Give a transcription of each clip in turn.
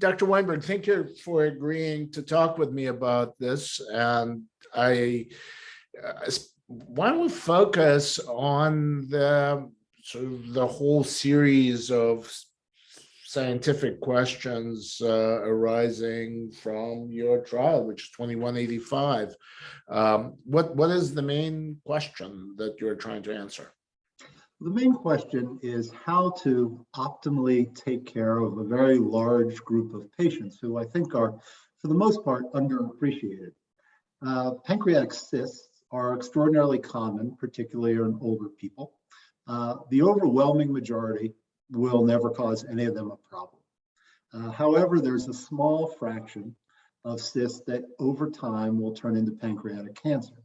Dr. Weinberg, thank you for agreeing to talk with me about this. And why don't we focus on the sort of the whole series of scientific questions arising from your trial, which is 2185. What is the main question that you're trying to answer? The main question is how to optimally take care of a very large group of patients who I think are, for the most part, underappreciated. Pancreatic cysts are extraordinarily common, particularly in older people. The overwhelming majority will never cause any of them a problem. However, there's a small fraction of cysts that over time will turn into pancreatic cancer.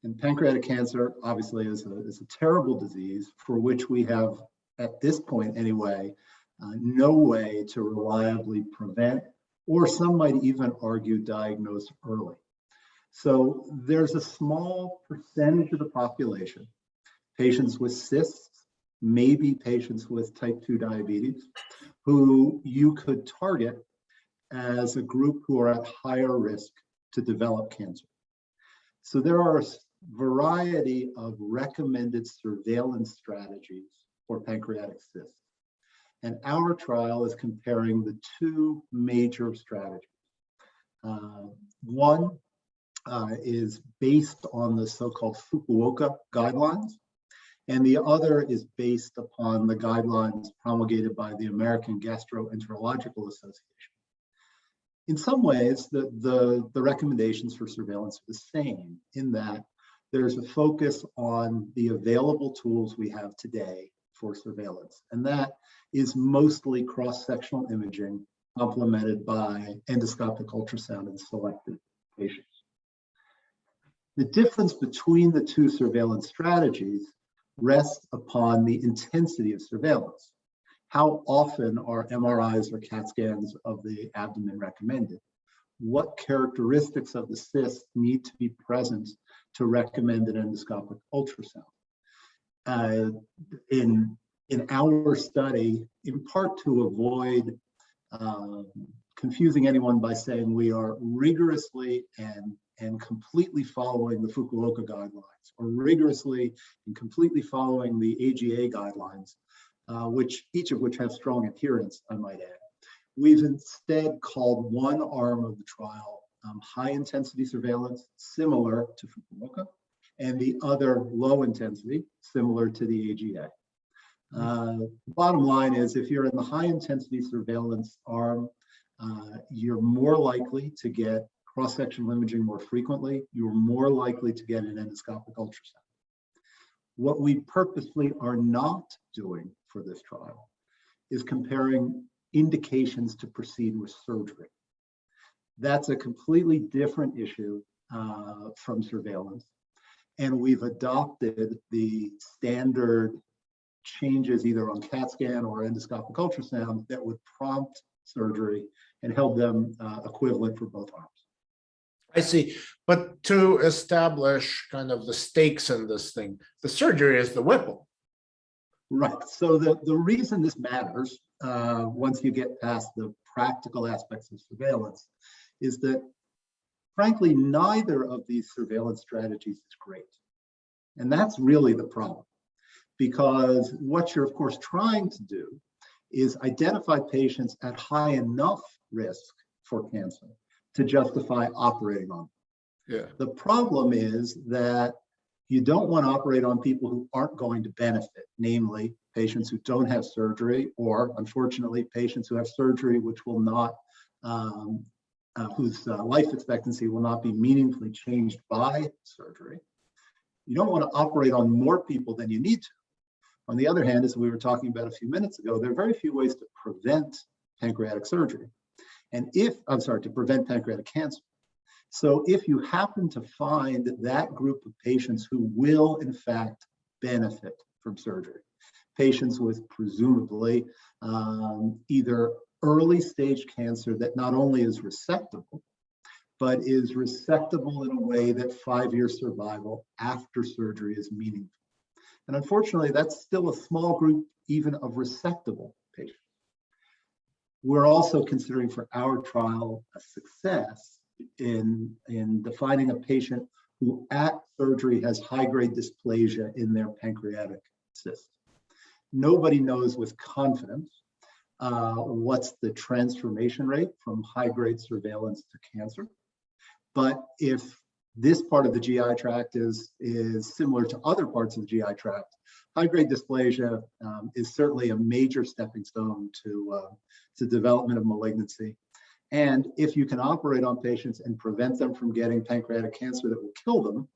And pancreatic cancer, obviously, is a terrible disease for which we have, at this point anyway, no way to reliably prevent, or some might even argue diagnose early. So there's a small percentage of the population, patients with cysts, maybe patients with type 2 diabetes, who you could target as a group who are at higher risk to develop cancer. So there are a variety of recommended surveillance strategies for pancreatic cysts. And our trial is comparing the two major strategies. One is based on the so-called Fukuoka guidelines, and the other is based upon the guidelines promulgated by the American Gastroenterological Association. In some ways, the recommendations for surveillance are the same in that there's a focus on the available tools we have today for surveillance, and that is mostly cross-sectional imaging complemented by endoscopic ultrasound in selected patients. The difference between the two surveillance strategies rests upon the intensity of surveillance. How often are MRIs or CAT scans of the abdomen recommended? What characteristics of the cyst need to be present to recommend an endoscopic ultrasound? In our study, in part to avoid confusing anyone by saying we are rigorously and completely following the Fukuoka guidelines, or rigorously and completely following the AGA guidelines, each of which have strong adherence, I might add. We've instead called one arm of the trial high intensity surveillance, similar to Fukuoka, and the other low intensity, similar to the AGA. Bottom line is, if you're in the high intensity surveillance arm, you're more likely to get cross-sectional imaging more frequently, you're more likely to get an endoscopic ultrasound. What we purposely are not doing for this trial is comparing indications to proceed with surgery. That's a completely different issue from surveillance. And we've adopted the standard changes either on CAT scan or endoscopic ultrasound that would prompt surgery and held them equivalent for both arms. I see. But to establish kind of the stakes in this thing, the surgery is the Whipple. Right. So the reason this matters, once you get past the practical aspects of surveillance, is that, frankly, neither of these surveillance strategies is great. And that's really the problem. Because what you're, of course, trying to do is identify patients at high enough risk for cancer to justify operating on them. Yeah. The problem is that you don't want to operate on people who aren't going to benefit, namely patients who don't have surgery, or unfortunately, patients who have surgery which will not, whose life expectancy will not be meaningfully changed by surgery. You don't want to operate on more people than you need to. On the other hand, as we were talking about a few minutes ago, there are very few ways to prevent pancreatic surgery. And to prevent pancreatic cancer. So if you happen to find that group of patients who will in fact benefit from surgery, patients with presumably either early stage cancer that not only is resectable, but is resectable in a way that 5-year survival after surgery is meaningful. And unfortunately, that's still a small group even of resectable patients. We're also considering for our trial a success in defining a patient who at surgery has high-grade dysplasia in their pancreatic cyst. Nobody knows with confidence what's the transformation rate from high-grade surveillance to cancer. But if this part of the GI tract is similar to other parts of the GI tract, high-grade dysplasia is certainly a major stepping stone to development of malignancy. And if you can operate on patients and prevent them from getting pancreatic cancer that will kill them,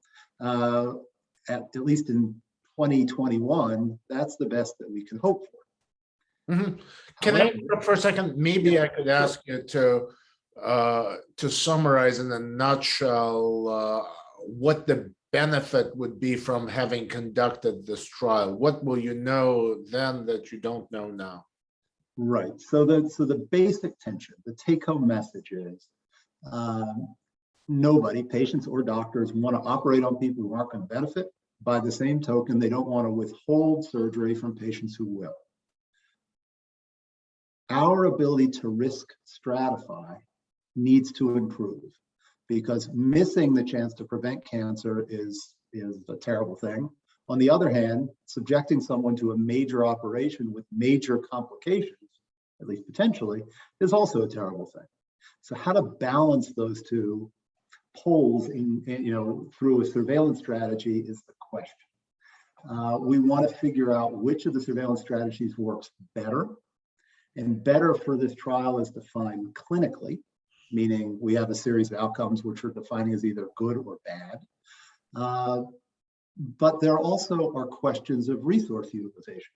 at least in 2021, that's the best that we can hope for. Mm-hmm. Can I interrupt for a second? Maybe I could ask you to summarize in a nutshell what the benefit would be from having conducted this trial. What will you know then that you don't know now? Right. So the basic tension, the take-home message is nobody, patients or doctors, want to operate on people who aren't going to benefit. By the same token, they don't want to withhold surgery from patients who will. Our ability to risk stratify needs to improve, because missing the chance to prevent cancer is a terrible thing. On the other hand, subjecting someone to a major operation with major complications, at least potentially, is also a terrible thing. So how to balance those two poles through a surveillance strategy is the question. We want to figure out which of the surveillance strategies works better. And better for this trial is defined clinically, meaning we have a series of outcomes which are defining as either good or bad. But there also are questions of resource utilization.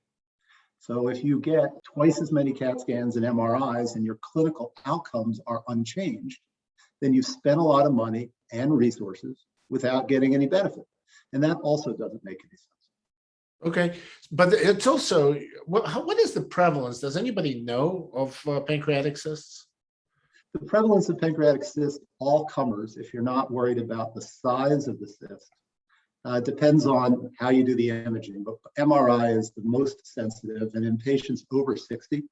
So if you get twice as many CAT scans and MRIs and your clinical outcomes are unchanged, then you've spent a lot of money and resources without getting any benefit. And that also doesn't make any sense. Okay, but it's also, what is the prevalence? Does anybody know of pancreatic cysts? The prevalence of pancreatic cysts, all comers, if you're not worried about the size of the cyst, depends on how you do the imaging, but MRI is the most sensitive, and in patients over 60,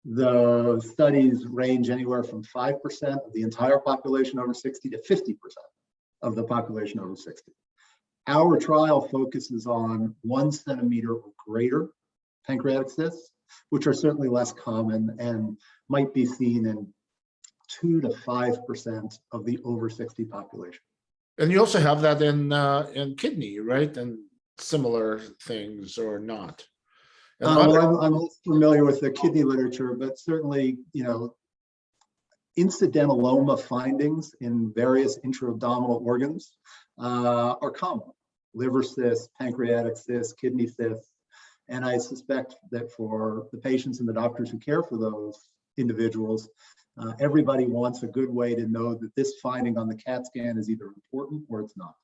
the studies range anywhere from 5% of the entire population over 60 to 50% of the population over 60. Our trial focuses on 1 centimeter or greater pancreatic cysts, which are certainly less common and might be seen in 2 to 5% of the over 60 population. And you also have that in kidney, right? And similar things or not? Well, I'm less familiar with the kidney literature, but certainly, incidentaloma findings in various intra-abdominal organs are common. Liver cysts, pancreatic cysts, kidney cysts. And I suspect that for the patients and the doctors who care for those individuals, everybody wants a good way to know that this finding on the CAT scan is either important or it's not.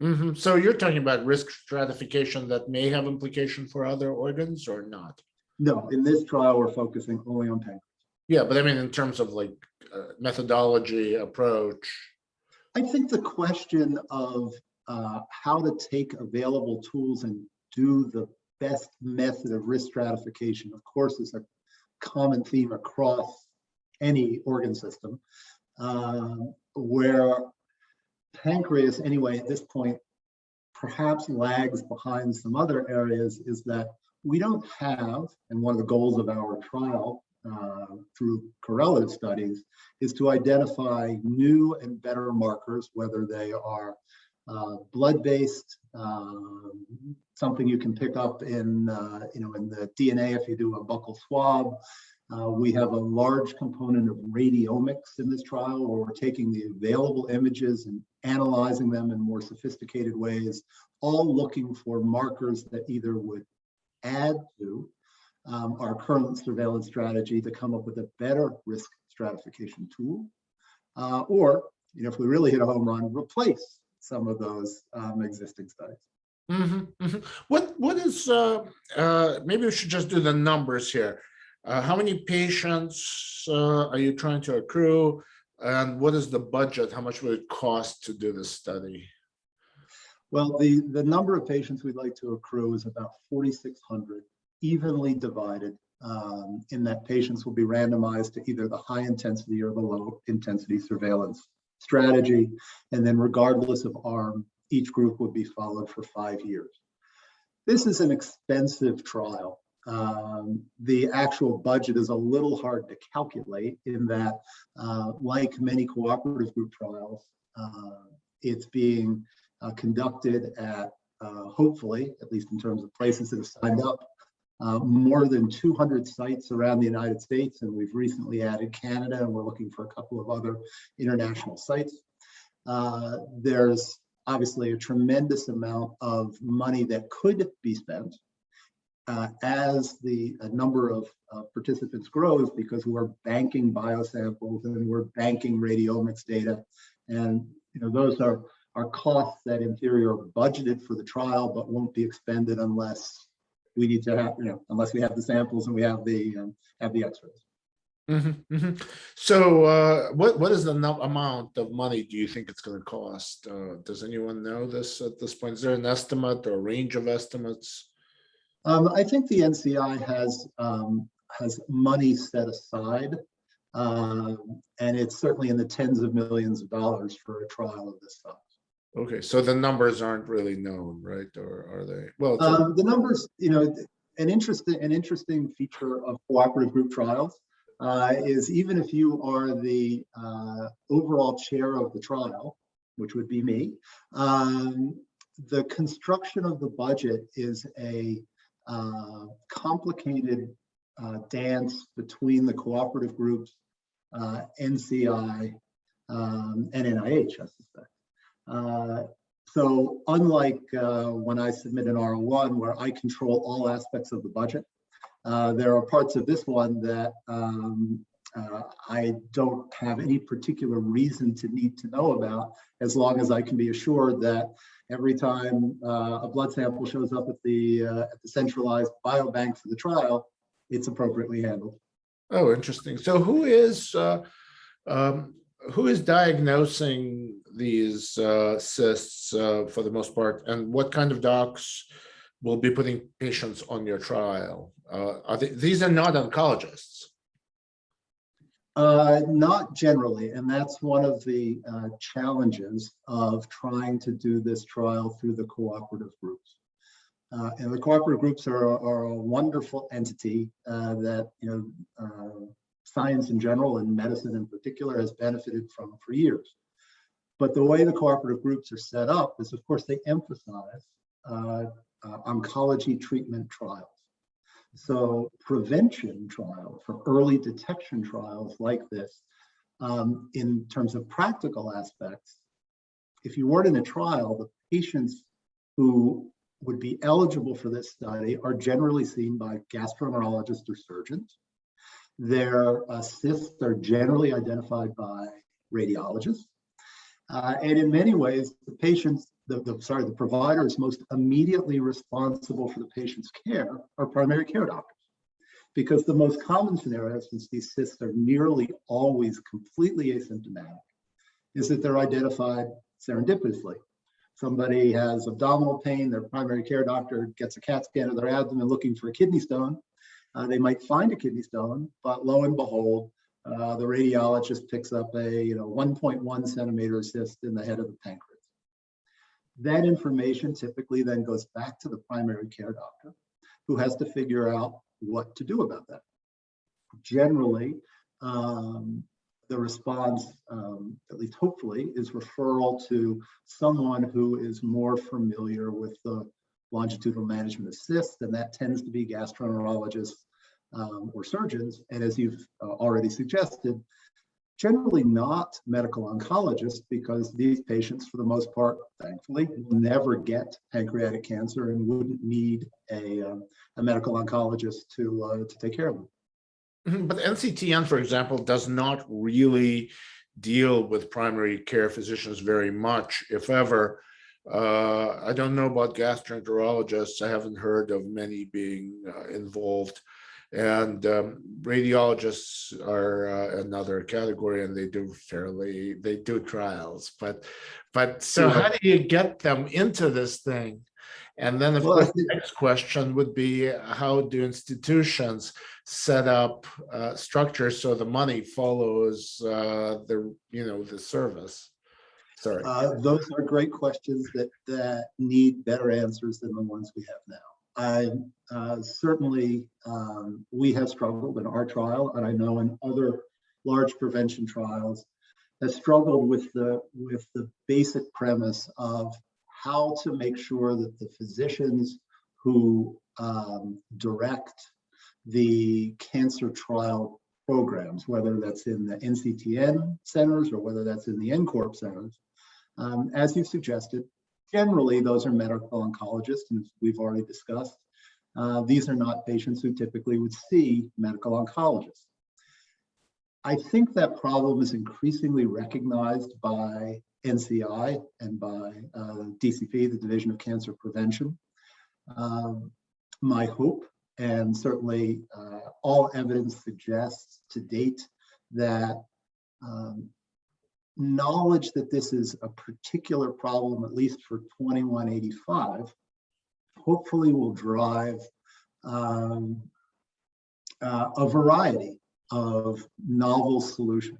Mm-hmm. So you're talking about risk stratification that may have implication for other organs or not? No, in this trial, we're focusing only on pancreas. Yeah, but I mean, in terms of like methodology, approach. I think the question of how to take available tools and do the best method of risk stratification, of course, is a common theme across any organ system, where pancreas, anyway, at this point, perhaps lags behind some other areas, is that we don't have, and one of the goals of our trial through correlative studies is to identify new and better markers, whether they are blood-based, something you can pick up in the DNA if you do a buccal swab. We have a large component of radiomics in this trial, where we're taking the available images and analyzing them in more sophisticated ways, all looking for markers that either would add to our current surveillance strategy to come up with a better risk stratification tool, or, if we really hit a home run, replace some of those existing studies. Mm-hmm, mm-hmm. What is, maybe we should just do the numbers here. How many patients are you trying to accrue, and what is the budget? How much would it cost to do this study? Well, the number of patients we'd like to accrue is about 4,600, evenly divided in that patients will be randomized to either the high intensity or the low intensity surveillance strategy. And then regardless of arm, each group would be followed for 5 years. This is an expensive trial. The actual budget is a little hard to calculate in that, like many cooperative group trials, it's being conducted at, hopefully, at least in terms of places that have signed up, more than 200 sites around the United States, and we've recently added Canada, and we're looking for a couple of other international sites. There's obviously a tremendous amount of money that could be spent as the number of participants grows, because we're banking biosamples and we're banking radiomics data, and those are costs that in theory are budgeted for the trial but won't be expended unless we need to have, unless we have the samples and we have the X-rays. So what is the amount of money do you think it's going to cost? Does anyone know this at this point? Is there an estimate or a range of estimates? I think the NCI has money set aside, and it's certainly in the tens of millions of dollars for a trial of this size. Okay, so the numbers aren't really known, right? Or are they? Well, the numbers, an interesting feature of cooperative group trials is even if you are the overall chair of the trial, which would be me, the construction of the budget is a complicated dance between the cooperative groups, NCI, and NIH, I suspect. So unlike when I submit an R01 where I control all aspects of the budget, there are parts of this one that I don't have any particular reason to need to know about, as long as I can be assured that every time a blood sample shows up at the centralized biobank for the trial, it's appropriately handled. Oh, interesting. So who is diagnosing these cysts for the most part, and what kind of docs will be putting patients on your trial? These are not oncologists. Not generally, and that's one of the challenges of trying to do this trial through the cooperative groups. And the cooperative groups are a wonderful entity that science in general and medicine in particular has benefited from for years. But the way the cooperative groups are set up is, of course, they emphasize oncology treatment trials. So prevention trials, for early detection trials like this, in terms of practical aspects, if you weren't in a trial, the patients who would be eligible for this study are generally seen by gastroenterologists or surgeons. Their cysts are generally identified by radiologists. And in many ways, the patients, the providers most immediately responsible for the patient's care are primary care doctors. Because the most common scenario, since these cysts are nearly always completely asymptomatic, is that they're identified serendipitously. Somebody has abdominal pain, their primary care doctor gets a CAT scan of their abdomen looking for a kidney stone. They might find a kidney stone, but lo and behold, the radiologist picks up a 1.1 centimeter cyst in the head of the pancreas. That information typically then goes back to the primary care doctor, who has to figure out what to do about that. Generally, the response, at least hopefully, is referral to someone who is more familiar with the longitudinal management of cysts, and that tends to be gastroenterologists or surgeons. And as you've already suggested, generally not medical oncologists, because these patients, for the most part, thankfully, will never get pancreatic cancer and wouldn't need a medical oncologist to take care of them. But NCTN, for example, does not really deal with primary care physicians very much, if ever. I don't know about gastroenterologists. I haven't heard of many being involved. And radiologists are another category, and they do trials. But so how do you get them into this thing? And then, of Well, I course, the think, next question would be, how do institutions set up structures so the money follows the service? Sorry. those are great questions that need better answers than the ones we have now. Certainly, we have struggled in our trial, and I know in other large prevention trials, has struggled with the basic premise of how to make sure that the physicians who direct the cancer trial programs, whether that's in the NCTN centers or whether that's in the NCORP centers, as you suggested, generally those are medical oncologists, and we've already discussed. These are not patients who typically would see medical oncologists. I think that problem is increasingly recognized by NCI and by DCP, the Division of Cancer Prevention. My hope, and certainly all evidence suggests to date, that knowledge that this is a particular problem, at least for 2185, hopefully will drive a variety of novel solutions.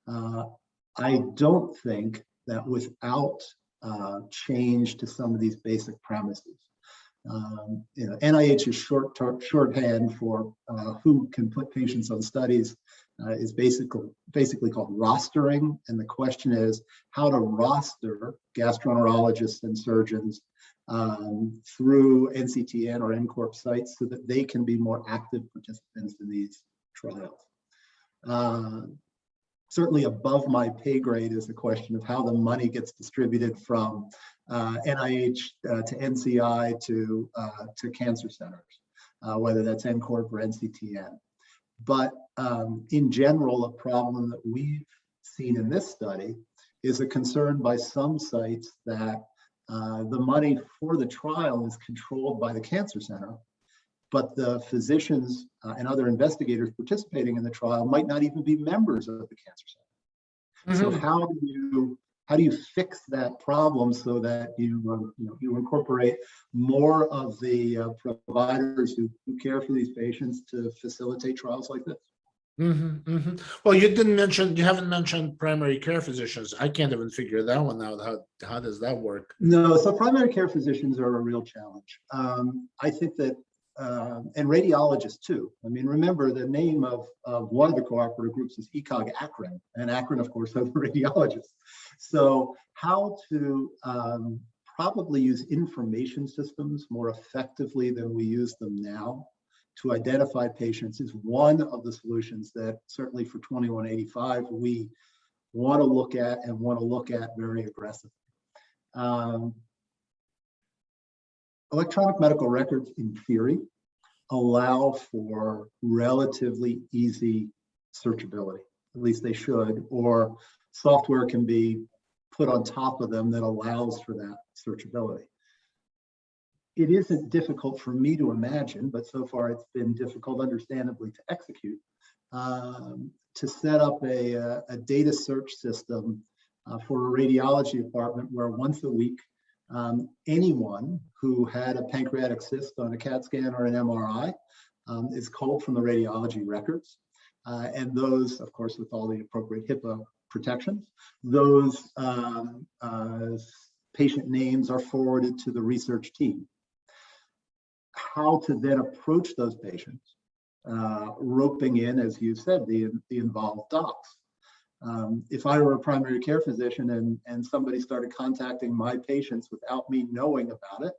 I don't think that without change to some of these basic premises, NIH is shorthand for who can put patients on studies, is basically called rostering. And the question is how to roster gastroenterologists and surgeons through NCTN or NCORP sites so that they can be more active participants in these trials. Certainly above my pay grade is the question of how the money gets distributed from NIH to NCI to cancer centers, whether that's NCORP or NCTN. But in general, a problem that we've seen in this study is a concern by some sites that the money for the trial is controlled by the cancer center, but the physicians and other investigators participating in the trial might not even be members of the cancer center. So how do you fix that problem so that you incorporate more of the providers who care for these patients to facilitate trials like this? Well, you haven't mentioned primary care physicians. I can't even figure that one out. How does that work? No, so primary care physicians are a real challenge. I think that, and radiologists too. I mean, remember the name of one of the cooperative groups is ECOG Akron, and Akron, of course, are the radiologists. So how to probably use information systems more effectively than we use them now to identify patients is one of the solutions that certainly for 2185 we want to look at and want to look at very aggressively. Electronic medical records, in theory, allow for relatively easy searchability. At least they should, or software can be put on top of them that allows for that searchability. It isn't difficult for me to imagine, but so far it's been difficult, understandably, to execute, to set up a data search system for a radiology department where once a week, anyone who had a pancreatic cyst on a CAT scan or an MRI is culled from the radiology records. And those, of course, with all the appropriate HIPAA protections, those patient names are forwarded to the research team. How to then approach those patients, roping in, as you said, the involved docs. If I were a primary care physician and somebody started contacting my patients without me knowing about it,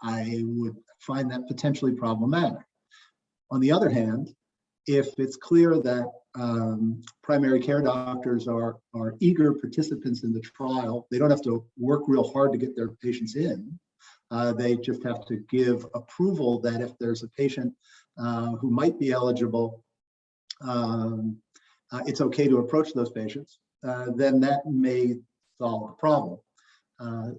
I would find that potentially problematic. On the other hand, if it's clear that primary care doctors are eager participants in the trial, they don't have to work real hard to get their patients in. They just have to give approval that if there's a patient who might be eligible, it's okay to approach those patients, then that may solve the problem.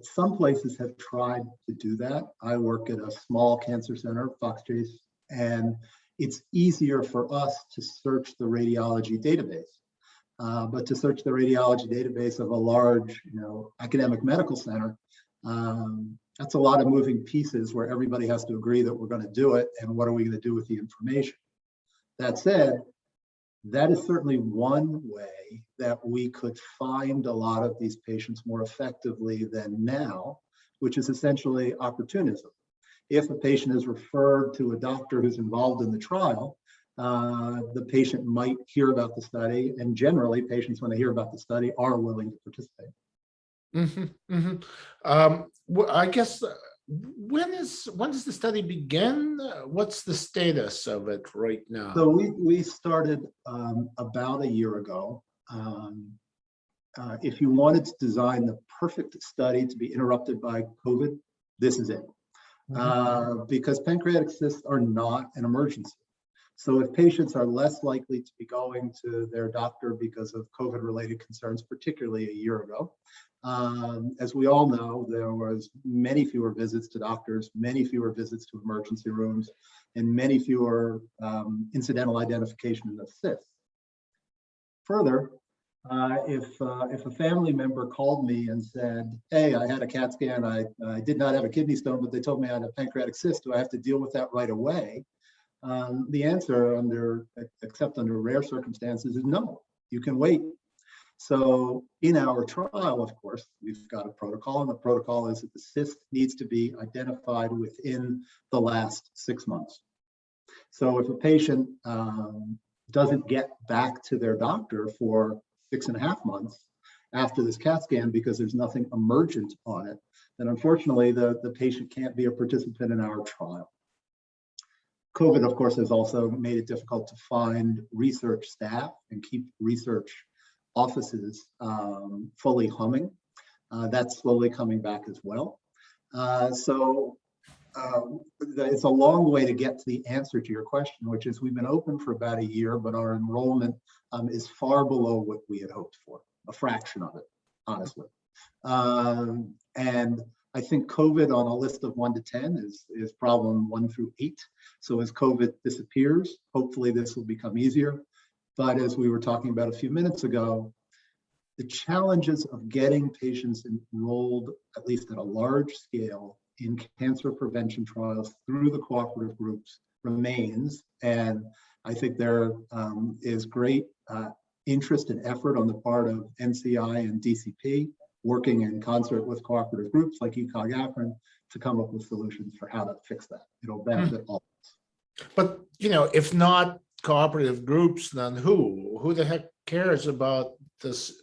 Some places have tried to do that. I work at a small cancer center, Fox Chase, and it's easier for us to search the radiology database. But to search the radiology database of a large, academic medical center, that's a lot of moving pieces where everybody has to agree that we're going to do it, and what are we going to do with the information? That said, that is certainly one way that we could find a lot of these patients more effectively than now, which is essentially opportunism. If a patient is referred to a doctor who's involved in the trial, the patient might hear about the study, and generally patients, when they hear about the study, are willing to participate. I guess when does the study begin? What's the status of it right now? So we started about a year ago. If you wanted to design the perfect study to be interrupted by COVID, this is it. Because pancreatic cysts are not an emergency. So if patients are less likely to be going to their doctor because of COVID-related concerns, particularly a year ago, as we all know, there was many fewer visits to doctors, many fewer visits to emergency rooms, and many fewer incidental identification of cysts. Further, if a family member called me and said, hey, I had a CAT scan, I did not have a kidney stone, but they told me I had a pancreatic cyst, do I have to deal with that right away? The answer, except under rare circumstances, is no, you can wait. So in our trial, of course, we've got a protocol, and the protocol is that the cyst needs to be identified within the last 6 months. So if a patient doesn't get back to their doctor for 6.5 months after this CAT scan because there's nothing emergent on it, then unfortunately the patient can't be a participant in our trial. COVID, of course, has also made it difficult to find research staff and keep research offices fully humming. That's slowly coming back as well. So it's a long way to get to the answer to your question, which is we've been open for about a year, but our enrollment is far below what we had hoped for, a fraction of it, honestly. And I think COVID on a list of 1 to 10 is problem 1 through 8. So as COVID disappears, hopefully this will become easier. But as we were talking about a few minutes ago, the challenges of getting patients enrolled, at least at a large scale, in cancer prevention trials through the cooperative groups remains. And I think there is great interest and effort on the part of NCI and DCP, working in concert with cooperative groups like ECOG-ACRIN to come up with solutions for how to fix that. It'll benefit all. But, if not cooperative groups, then who the heck cares about this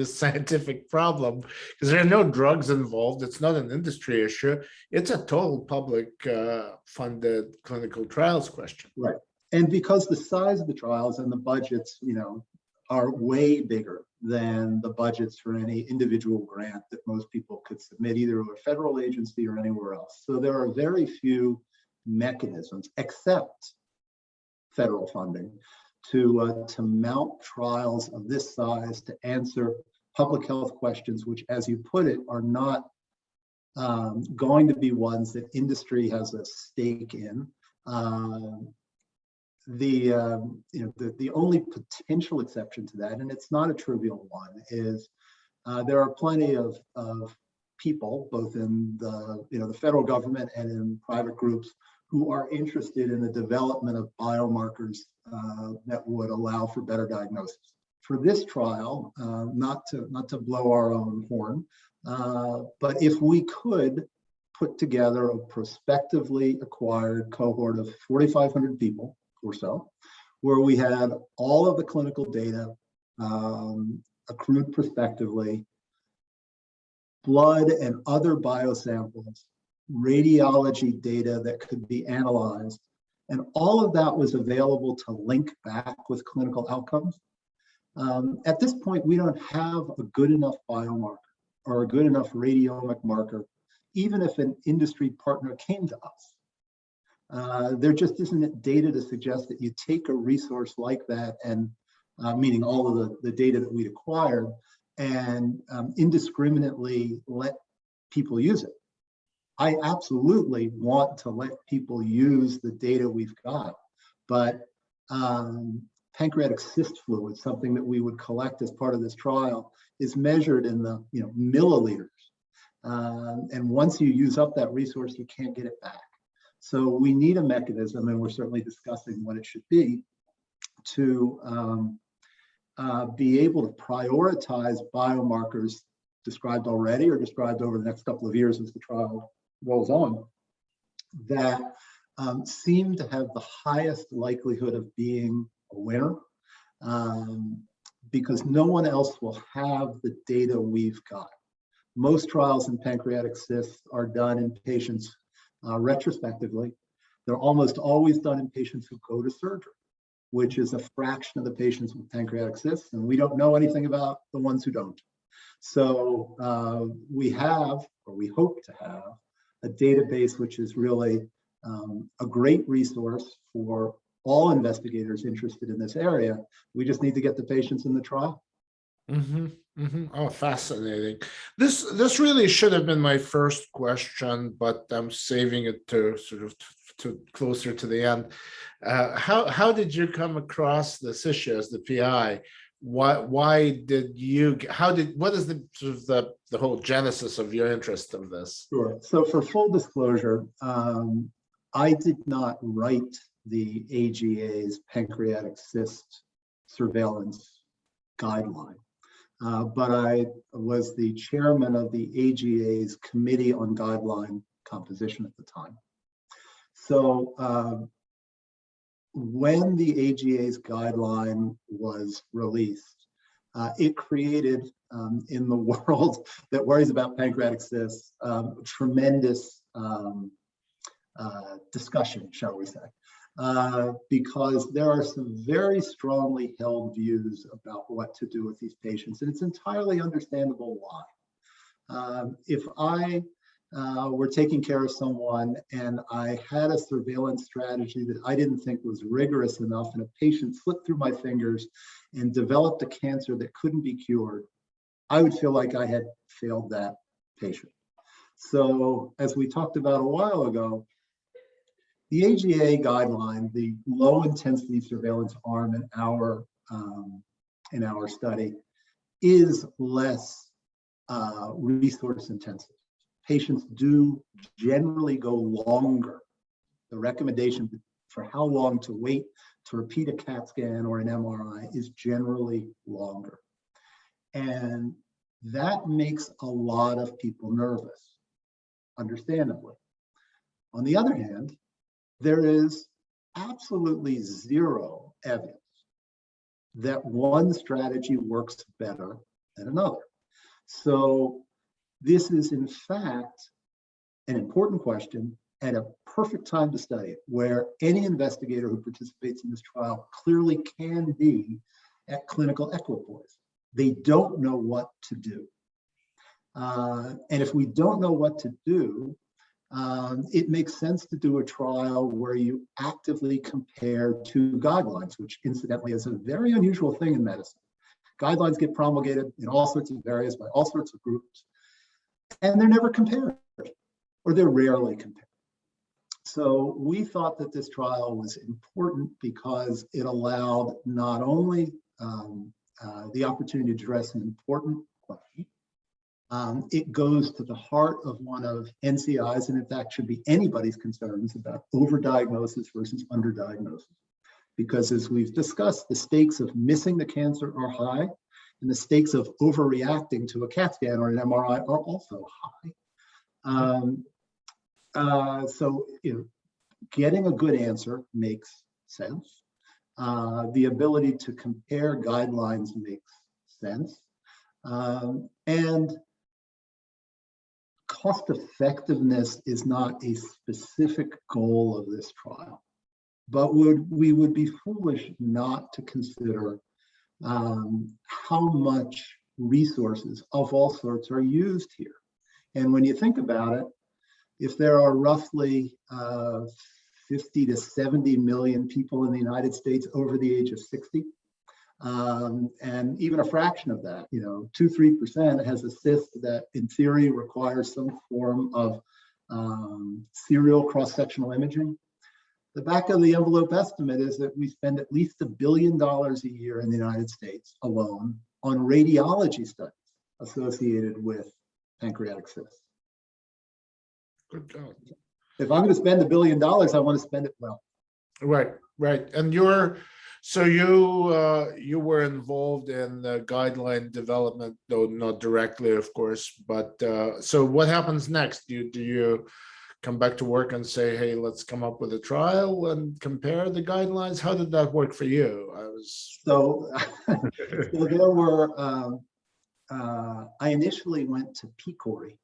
scientific problem? Because there are no drugs involved. It's not an industry issue. It's a total public funded clinical trials question. Right. And because the size of the trials and the budgets, are way bigger than the budgets for any individual grant that most people could submit either to a federal agency or anywhere else. So there are very few mechanisms except federal funding to mount trials of this size to answer public health questions, which, as you put it, are not going to be ones that industry has a stake in. The only potential exception to that, and it's not a trivial one, is there are plenty of people, both in the federal government and in private groups, who are interested in the development of biomarkers that would allow for better diagnosis. For this trial, not to blow our own horn, but if we could put together a prospectively acquired cohort of 4,500 people or so, where we had all of the clinical data accrued prospectively, blood and other biosamples, radiology data that could be analyzed, and all of that was available to link back with clinical outcomes. At this point, we don't have a good enough biomarker or a good enough radiomic marker, even if an industry partner came to us. There just isn't data to suggest that you take a resource like that, and meaning all of the data that we'd acquired, and indiscriminately let people use it. I absolutely want to let people use the data we've got, but pancreatic cyst fluid, something that we would collect as part of this trial, is measured in the milliliters. And once you use up that resource, you can't get it back. So we need a mechanism, and we're certainly discussing what it should be, to be able to prioritize biomarkers described already or described over the next couple of years as the trial rolls on, that seem to have the highest likelihood of being a winner, because no one else will have the data we've got. Most trials in pancreatic cysts are done in patients retrospectively. They're almost always done in patients who go to surgery, which is a fraction of the patients with pancreatic cysts, and we don't know anything about the ones who don't. So we have, or we hope to have, a database which is really a great resource for all investigators interested in this area. We just need to get the patients in the trial. Oh, fascinating. This really should have been my first question, but I'm saving it to sort of to closer to the end. How did you come across this issue as the PI? Why did you? What is the sort of the whole genesis of your interest of this? Sure. So for full disclosure, I did not write the AGA's pancreatic cyst surveillance guideline. But I was the chairman of the AGA's Committee on Guideline Composition at the time. So when the AGA's guideline was released, it created in the world that worries about pancreatic cysts tremendous discussion, shall we say. Because there are some very strongly held views about what to do with these patients, and it's entirely understandable why. If I were taking care of someone and I had a surveillance strategy that I didn't think was rigorous enough, and a patient slipped through my fingers and developed a cancer that couldn't be cured, I would feel like I had failed that patient. So as we talked about a while ago, the AGA guideline, the low intensity surveillance arm in our study, is less resource intensive. Patients do generally go longer. The recommendation for how long to wait to repeat a CAT scan or an MRI is generally longer. And that makes a lot of people nervous, understandably. On the other hand, there is absolutely zero evidence that one strategy works better than another. So this is, in fact, an important question and a perfect time to study it, where any investigator who participates in this trial clearly can be at clinical equipoise. They don't know what to do. And if we don't know what to do, it makes sense to do a trial where you actively compare two guidelines, which incidentally is a very unusual thing in medicine. Guidelines get promulgated in all sorts of areas by all sorts of groups, and they're never compared, or they're rarely compared. So we thought that this trial was important because it allowed not only the opportunity to address an important question, it goes to the heart of one of NCI's, and in fact should be anybody's concerns about overdiagnosis versus underdiagnosis. Because as we've discussed, the stakes of missing the cancer are high, and the stakes of overreacting to a CAT scan or an MRI are also high. So getting a good answer makes sense. The ability to compare guidelines makes sense. And cost effectiveness is not a specific goal of this trial, but we would be foolish not to consider how much resources of all sorts are used here. And when you think about it, if there are roughly 50 to 70 million people in the United States over the age of 60, and even a fraction of that, 2-3% has a cyst that in theory requires some form of serial cross-sectional imaging, The back of the envelope estimate is that we spend at least $1 billion a year in the United States alone on radiology studies associated with pancreatic cysts. Good God. If I'm going to spend $1 billion, I want to spend it well. Right, right. And you were involved in the guideline development, though not directly, of course. But so what happens next? Do you come back to work and say, hey, let's come up with a trial and compare the guidelines? How did that work for you? So there were, I initially went to PCORI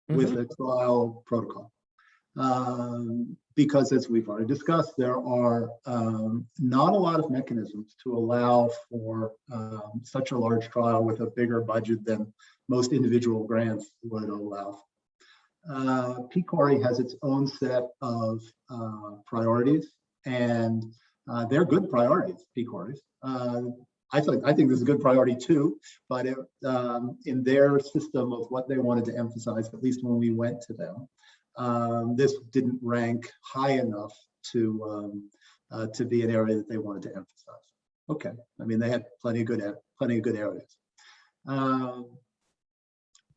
with a trial protocol. Because as we've already discussed, there are not a lot of mechanisms to allow for such a large trial with a bigger budget than most individual grants would allow. PCORI has its own set of priorities, and they're good priorities, PCORIs. I think this is a good priority too, but in their system of what they wanted to emphasize, at least when we went to them, this didn't rank high enough to be an area that they wanted to emphasize. Okay, I mean they had plenty of good areas.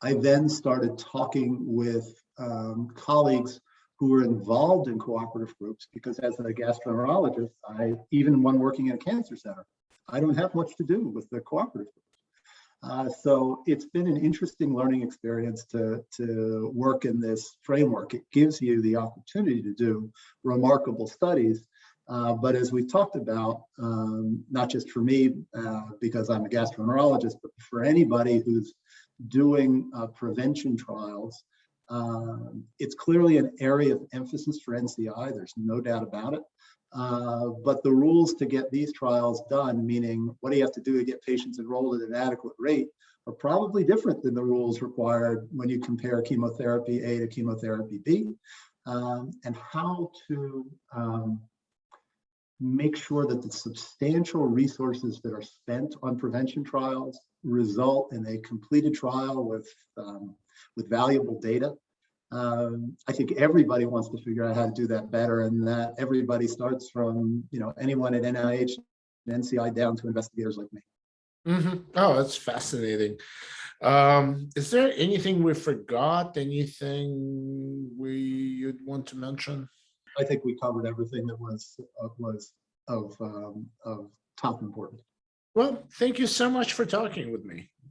I then started talking with colleagues who were involved in cooperative groups, because as a gastroenterologist, even one working in a cancer center, I don't have much to do with the cooperative groups. So it's been an interesting learning experience to work in this framework. It gives you the opportunity to do remarkable studies. But as we've talked about, not just for me, because I'm a gastroenterologist, but for anybody who's doing prevention trials, it's clearly an area of emphasis for NCI. There's no doubt about it. But the rules to get these trials done, meaning what do you have to do to get patients enrolled at an adequate rate, are probably different than the rules required when you compare chemotherapy A to chemotherapy B, and how to make sure that the substantial resources that are spent on prevention trials result in a completed trial with valuable data. I think everybody wants to figure out how to do that better, and that everybody starts from anyone at NIH and NCI down to investigators like me. Oh, that's fascinating. Is there anything we forgot? Anything you'd want to mention? I think we covered everything that was of top importance. Well, thank you so much for talking with me.